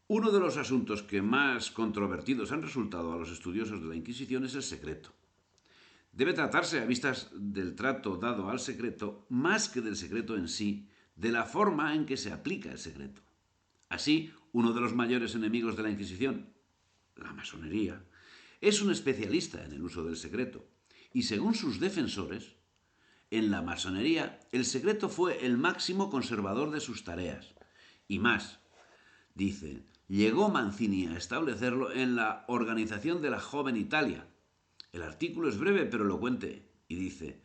Uno de los asuntos que más controvertidos han resultado a los estudiosos de la Inquisición es el secreto. Debe tratarse, a vistas del trato dado al secreto, más que del secreto en sí, de la forma en que se aplica el secreto. Así, uno de los mayores enemigos de la Inquisición, la masonería, es un especialista en el uso del secreto. Y según sus defensores, en la masonería el secreto fue el máximo conservador de sus tareas. Y más, dice, llegó Mancini a establecerlo en la Organización de la Joven Italia. El artículo es breve pero elocuente y dice,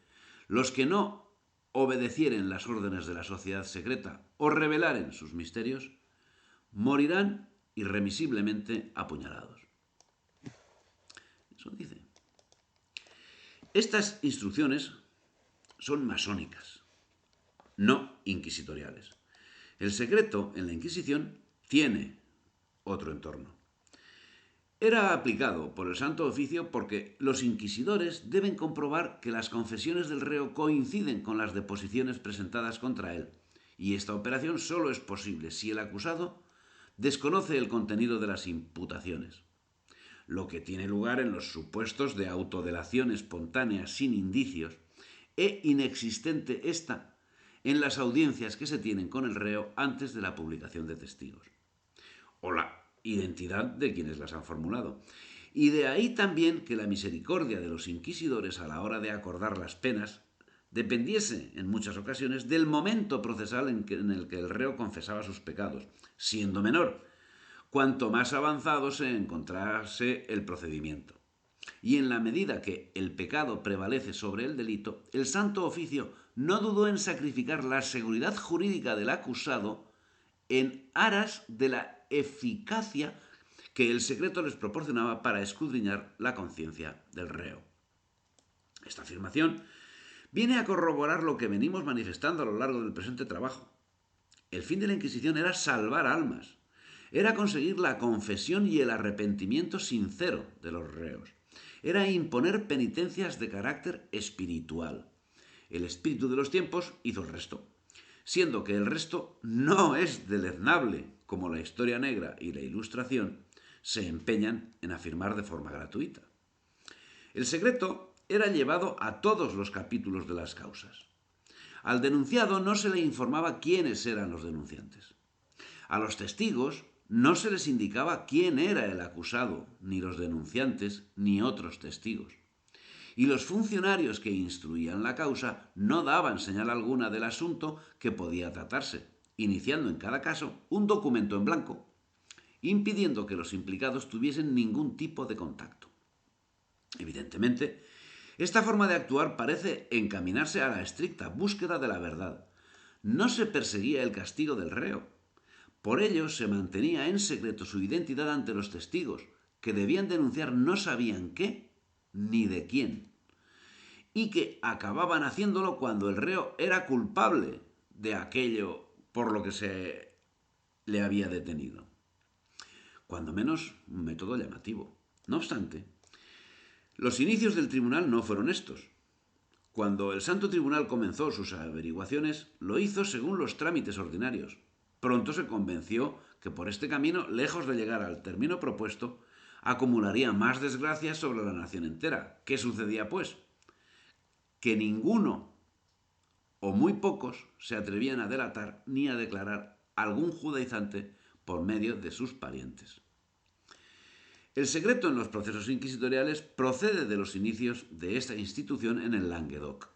los que no obedecieren las órdenes de la sociedad secreta o revelaren sus misterios, morirán irremisiblemente apuñalados. Eso dice. Estas instrucciones son masónicas, no inquisitoriales. El secreto en la Inquisición tiene otro entorno. Era aplicado por el Santo Oficio porque los inquisidores deben comprobar que las confesiones del reo coinciden con las deposiciones presentadas contra él, y esta operación solo es posible si el acusado desconoce el contenido de las imputaciones, lo que tiene lugar en los supuestos de autodelación espontánea sin indicios e inexistente esta en las audiencias que se tienen con el reo antes de la publicación de testigos o la identidad de quienes las han formulado. Y de ahí también que la misericordia de los inquisidores a la hora de acordar las penas dependiese en muchas ocasiones del momento procesal en el que el reo confesaba sus pecados, siendo menor, cuanto más avanzado se encontrase el procedimiento. Y en la medida que el pecado prevalece sobre el delito, el Santo Oficio no dudó en sacrificar la seguridad jurídica del acusado en aras de la eficacia que el secreto les proporcionaba para escudriñar la conciencia del reo. Esta afirmación viene a corroborar lo que venimos manifestando a lo largo del presente trabajo. El fin de la Inquisición era salvar almas, era conseguir la confesión y el arrepentimiento sincero de los reos, era imponer penitencias de carácter espiritual. El espíritu de los tiempos hizo el resto, siendo que el resto no es deleznable, como la historia negra y la ilustración se empeñan en afirmar de forma gratuita. El secreto era llevado a todos los capítulos de las causas. Al denunciado no se le informaba quiénes eran los denunciantes. A los testigos no se les indicaba quién era el acusado, ni los denunciantes, ni otros testigos. Y los funcionarios que instruían la causa no daban señal alguna del asunto que podía tratarse, iniciando en cada caso un documento en blanco, impidiendo que los implicados tuviesen ningún tipo de contacto. Evidentemente, esta forma de actuar parece encaminarse a la estricta búsqueda de la verdad. No se perseguía el castigo del reo. Por ello se mantenía en secreto su identidad ante los testigos, que debían denunciar no sabían qué ni de quién, y que acababan haciéndolo cuando el reo era culpable de aquello por lo que se le había detenido. Cuando menos un método llamativo. No obstante, los inicios del tribunal no fueron estos. Cuando el Santo Tribunal comenzó sus averiguaciones, lo hizo según los trámites ordinarios. Pronto se convenció que por este camino, lejos de llegar al término propuesto, acumularía más desgracias sobre la nación entera. ¿Qué sucedía, pues? Que ninguno o muy pocos se atrevían a delatar ni a declarar algún judaizante por medio de sus parientes. El secreto en los procesos inquisitoriales procede de los inicios de esta institución en el Languedoc.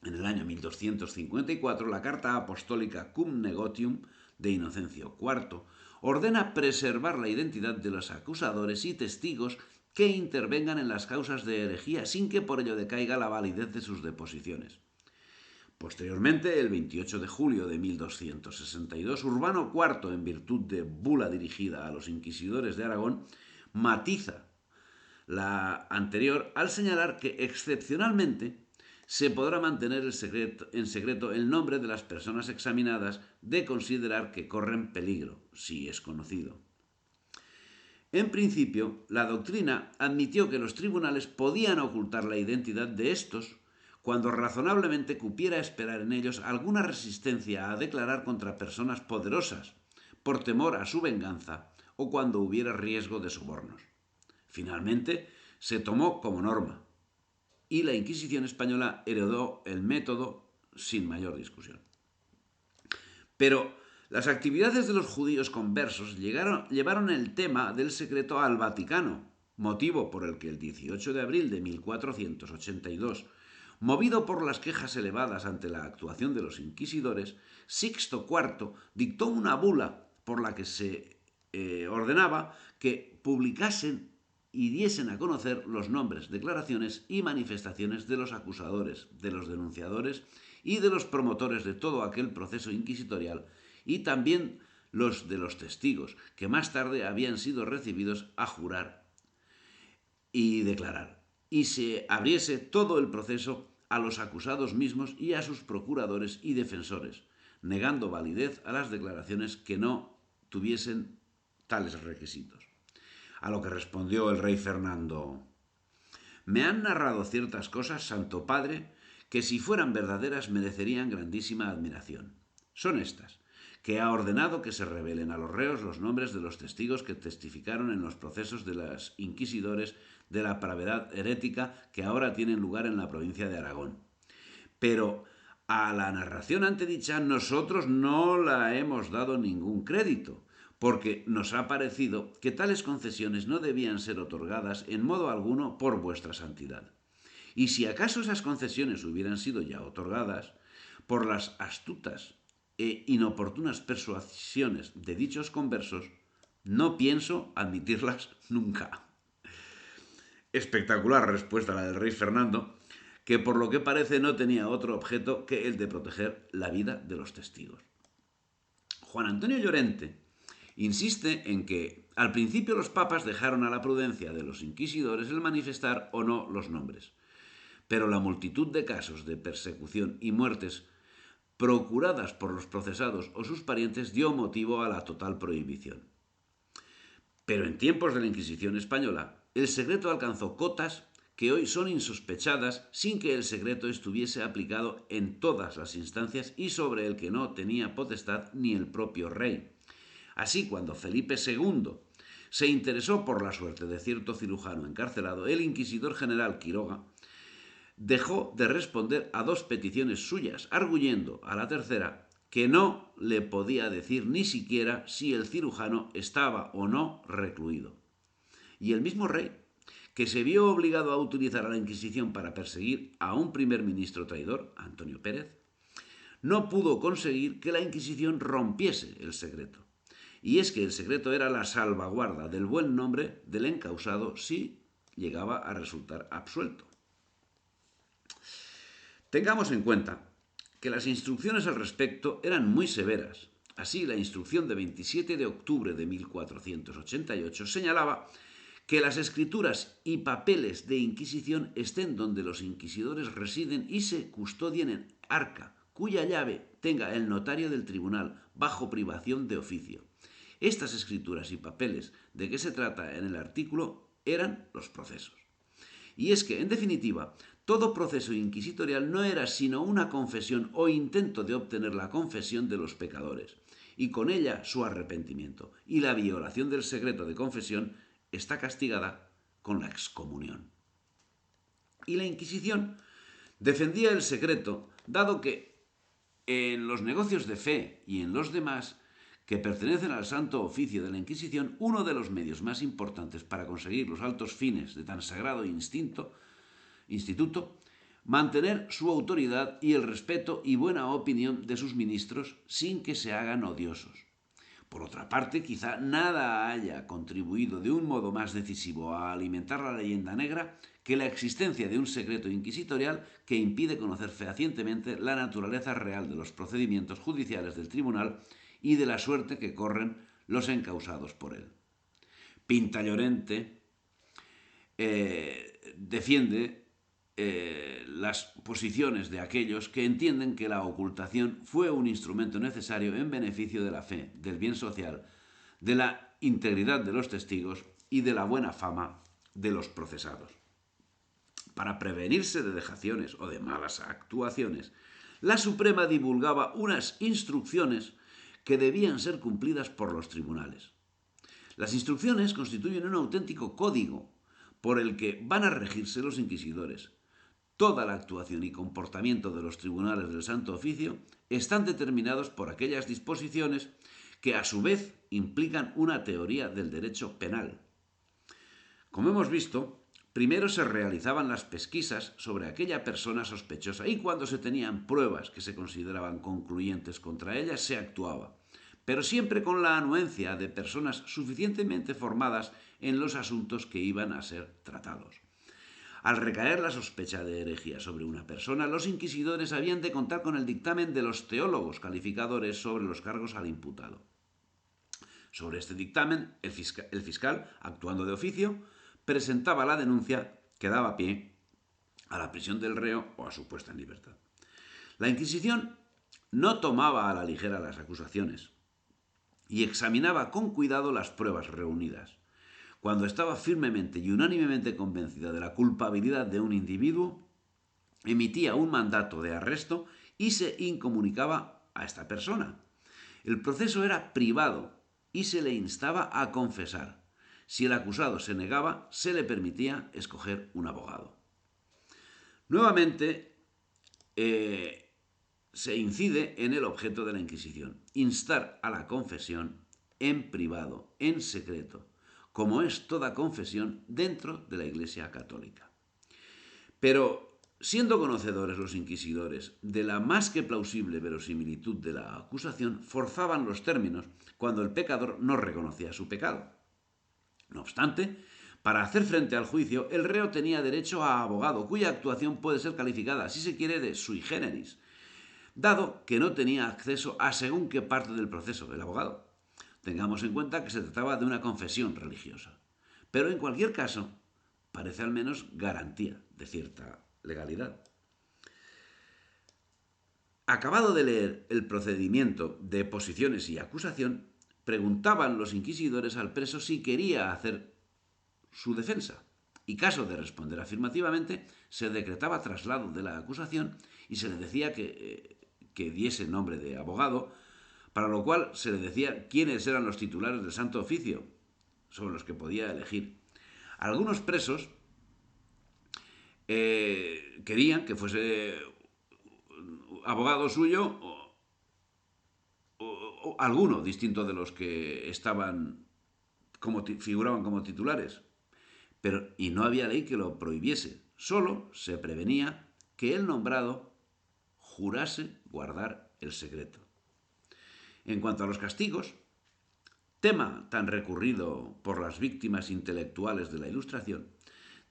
En el año 1254, la carta apostólica Cum Negotium de Inocencio IV ordena preservar la identidad de los acusadores y testigos que intervengan en las causas de herejía sin que por ello decaiga la validez de sus deposiciones. Posteriormente, el 28 de julio de 1262, Urbano IV, en virtud de bula dirigida a los inquisidores de Aragón, matiza la anterior al señalar que excepcionalmente se podrá mantener en secreto el nombre de las personas examinadas de considerar que corren peligro, si es conocido. En principio, la doctrina admitió que los tribunales podían ocultar la identidad de estos cuando razonablemente cupiera esperar en ellos alguna resistencia a declarar contra personas poderosas, por temor a su venganza o cuando hubiera riesgo de sobornos. Finalmente, se tomó como norma y la Inquisición española heredó el método sin mayor discusión. Pero las actividades de los judíos conversos llevaron el tema del secreto al Vaticano, motivo por el que el 18 de abril de 1482, movido por las quejas elevadas ante la actuación de los inquisidores, Sixto IV dictó una bula por la que se ordenaba que publicasen y diesen a conocer los nombres, declaraciones y manifestaciones de los acusadores, de los denunciadores y de los promotores de todo aquel proceso inquisitorial, y también los de los testigos, que más tarde habían sido recibidos a jurar y declarar, y se abriese todo el proceso a los acusados mismos y a sus procuradores y defensores, negando validez a las declaraciones que no tuviesen tales requisitos. A lo que respondió el rey Fernando: «Me han narrado ciertas cosas, Santo Padre, que si fueran verdaderas merecerían grandísima admiración. Son estas: que ha ordenado que se revelen a los reos los nombres de los testigos que testificaron en los procesos de los inquisidores de la pravedad herética que ahora tienen lugar en la provincia de Aragón. Pero a la narración antedicha nosotros no la hemos dado ningún crédito, porque nos ha parecido que tales concesiones no debían ser otorgadas en modo alguno por vuestra santidad. Y si acaso esas concesiones hubieran sido ya otorgadas, por las astutas e inoportunas persuasiones de dichos conversos, no pienso admitirlas nunca». Espectacular respuesta la del rey Fernando, que por lo que parece no tenía otro objeto que el de proteger la vida de los testigos. Juan Antonio Llorente insiste en que al principio los papas dejaron a la prudencia de los inquisidores el manifestar o no los nombres, pero la multitud de casos de persecución y muertes procuradas por los procesados o sus parientes dio motivo a la total prohibición. Pero en tiempos de la Inquisición española, el secreto alcanzó cotas que hoy son insospechadas sin que el secreto estuviese aplicado en todas las instancias y sobre el que no tenía potestad ni el propio rey. Así, cuando Felipe II se interesó por la suerte de cierto cirujano encarcelado, el inquisidor general Quiroga dejó de responder a 2 peticiones suyas, arguyendo a la tercera que no le podía decir ni siquiera si el cirujano estaba o no recluido. Y el mismo rey, que se vio obligado a utilizar a la Inquisición para perseguir a un primer ministro traidor, Antonio Pérez, no pudo conseguir que la Inquisición rompiese el secreto. Y es que el secreto era la salvaguarda del buen nombre del encausado si llegaba a resultar absuelto. Tengamos en cuenta que las instrucciones al respecto eran muy severas. Así, la instrucción de 27 de octubre de 1488 señalaba que las escrituras y papeles de inquisición estén donde los inquisidores residen y se custodien en arca, cuya llave tenga el notario del tribunal, bajo privación de oficio. Estas escrituras y papeles de que se trata en el artículo eran los procesos. Y es que, en definitiva, todo proceso inquisitorial no era sino una confesión o intento de obtener la confesión de los pecadores, y con ella su arrepentimiento, y la violación del secreto de confesión está castigada con la excomunión. Y la Inquisición defendía el secreto, dado que en los negocios de fe y en los demás que pertenecen al santo oficio de la Inquisición, uno de los medios más importantes para conseguir los altos fines de tan sagrado instituto, mantener su autoridad y el respeto y buena opinión de sus ministros sin que se hagan odiosos. Por otra parte, quizá nada haya contribuido de un modo más decisivo a alimentar la leyenda negra que la existencia de un secreto inquisitorial que impide conocer fehacientemente la naturaleza real de los procedimientos judiciales del tribunal y de la suerte que corren los encausados por él. Pinta Llorente defiende las posiciones de aquellos que entienden que la ocultación fue un instrumento necesario en beneficio de la fe, del bien social, de la integridad de los testigos y de la buena fama de los procesados. Para prevenirse de dejaciones o de malas actuaciones, la Suprema divulgaba unas instrucciones que debían ser cumplidas por los tribunales. Las instrucciones constituyen un auténtico código por el que van a regirse los inquisidores. Toda la actuación y comportamiento de los tribunales del Santo Oficio están determinados por aquellas disposiciones que a su vez implican una teoría del derecho penal. Como hemos visto, primero se realizaban las pesquisas sobre aquella persona sospechosa y cuando se tenían pruebas que se consideraban concluyentes contra ella se actuaba, pero siempre con la anuencia de personas suficientemente formadas en los asuntos que iban a ser tratados. Al recaer la sospecha de herejía sobre una persona, los inquisidores habían de contar con el dictamen de los teólogos calificadores sobre los cargos al imputado. Sobre este dictamen, el fiscal, actuando de oficio, presentaba la denuncia que daba pie a la prisión del reo o a su puesta en libertad. La Inquisición no tomaba a la ligera las acusaciones y examinaba con cuidado las pruebas reunidas. Cuando estaba firmemente y unánimemente convencida de la culpabilidad de un individuo, emitía un mandato de arresto y se incomunicaba a esta persona. El proceso era privado y se le instaba a confesar. Si el acusado se negaba, se le permitía escoger un abogado. Nuevamente, se incide en el objeto de la Inquisición, instar a la confesión en privado, en secreto, como es toda confesión dentro de la Iglesia Católica. Pero, siendo conocedores los inquisidores de la más que plausible verosimilitud de la acusación, forzaban los términos cuando el pecador no reconocía su pecado. No obstante, para hacer frente al juicio, el reo tenía derecho a abogado, cuya actuación puede ser calificada, si se quiere, de sui generis, dado que no tenía acceso a según qué parte del proceso el abogado. Tengamos en cuenta que se trataba de una confesión religiosa. Pero en cualquier caso, parece al menos garantía de cierta legalidad. Acabado de leer el procedimiento de posiciones y acusación, preguntaban los inquisidores al preso si quería hacer su defensa. Y caso de responder afirmativamente, se decretaba traslado de la acusación y se le decía que diese nombre de abogado, para lo cual se le decía quiénes eran los titulares del Santo Oficio, sobre los que podía elegir. Algunos presos querían que fuese abogado suyo o alguno distinto de los que figuraban como titulares. Y no había ley que lo prohibiese. Solo se prevenía que el nombrado jurase guardar el secreto. En cuanto a los castigos, tema tan recurrido por las víctimas intelectuales de la Ilustración,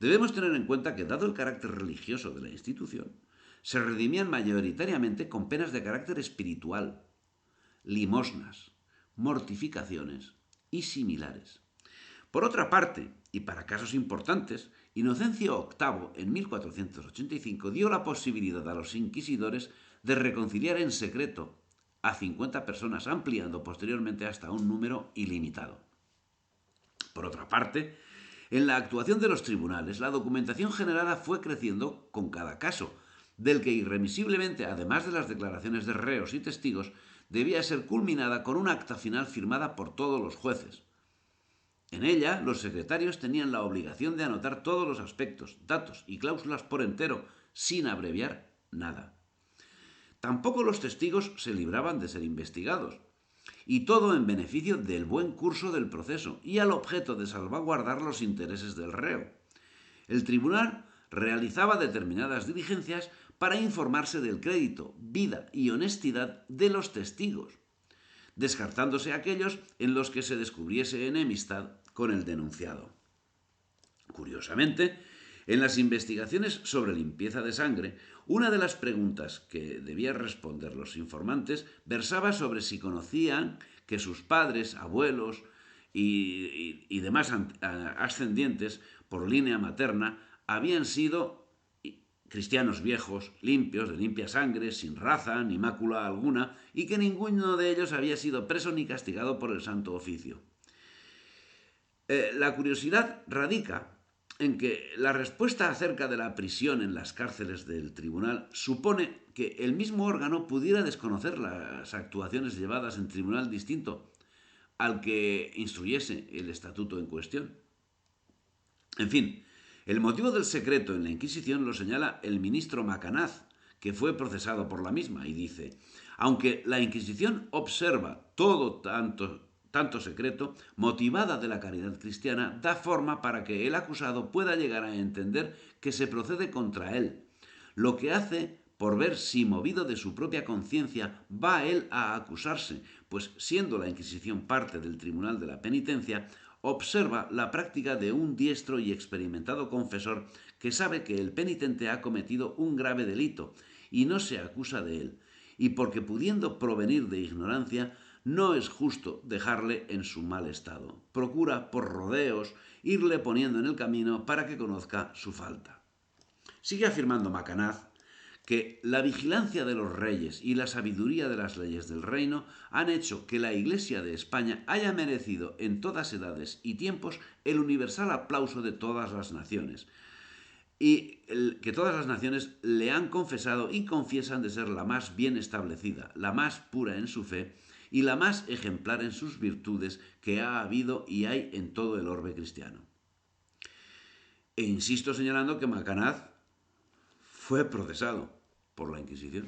debemos tener en cuenta que, dado el carácter religioso de la institución, se redimían mayoritariamente con penas de carácter espiritual, limosnas, mortificaciones y similares. Por otra parte, y para casos importantes, Inocencio VIII, en 1485, dio la posibilidad a los inquisidores de reconciliar en secreto a 50 personas, ampliando posteriormente hasta un número ilimitado. Por otra parte, en la actuación de los tribunales, la documentación generada fue creciendo con cada caso, del que irremisiblemente, además de las declaraciones de reos y testigos, debía ser culminada con un acta final firmada por todos los jueces. En ella, los secretarios tenían la obligación de anotar todos los aspectos, datos y cláusulas por entero, sin abreviar nada. Tampoco los testigos se libraban de ser investigados, y todo en beneficio del buen curso del proceso y al objeto de salvaguardar los intereses del reo. El tribunal realizaba determinadas diligencias para informarse del crédito, vida y honestidad de los testigos, descartándose aquellos en los que se descubriese enemistad con el denunciado. Curiosamente, en las investigaciones sobre limpieza de sangre, una de las preguntas que debían responder los informantes versaba sobre si conocían que sus padres, abuelos y demás ascendientes por línea materna habían sido cristianos viejos, limpios, de limpia sangre, sin raza ni mácula alguna, y que ninguno de ellos había sido preso ni castigado por el Santo Oficio. La curiosidad radica en que la respuesta acerca de la prisión en las cárceles del tribunal supone que el mismo órgano pudiera desconocer las actuaciones llevadas en tribunal distinto al que instruyese el estatuto en cuestión. En fin, el motivo del secreto en la Inquisición lo señala el ministro Macanaz, que fue procesado por la misma, y dice, aunque la Inquisición observa todo tanto secreto, motivada de la caridad cristiana, da forma para que el acusado pueda llegar a entender que se procede contra él, lo que hace por ver si, movido de su propia conciencia, va él a acusarse, pues siendo la Inquisición parte del Tribunal de la Penitencia, observa la práctica de un diestro y experimentado confesor que sabe que el penitente ha cometido un grave delito y no se acusa de él, y porque pudiendo provenir de ignorancia, no es justo dejarle en su mal estado. Procura, por rodeos, irle poniendo en el camino para que conozca su falta. Sigue afirmando Macanaz que la vigilancia de los reyes y la sabiduría de las leyes del reino han hecho que la Iglesia de España haya merecido en todas edades y tiempos el universal aplauso de todas las naciones, y que todas las naciones le han confesado y confiesan de ser la más bien establecida, la más pura en su fe y la más ejemplar en sus virtudes que ha habido y hay en todo el orbe cristiano. E insisto señalando que Macanaz fue procesado por la Inquisición.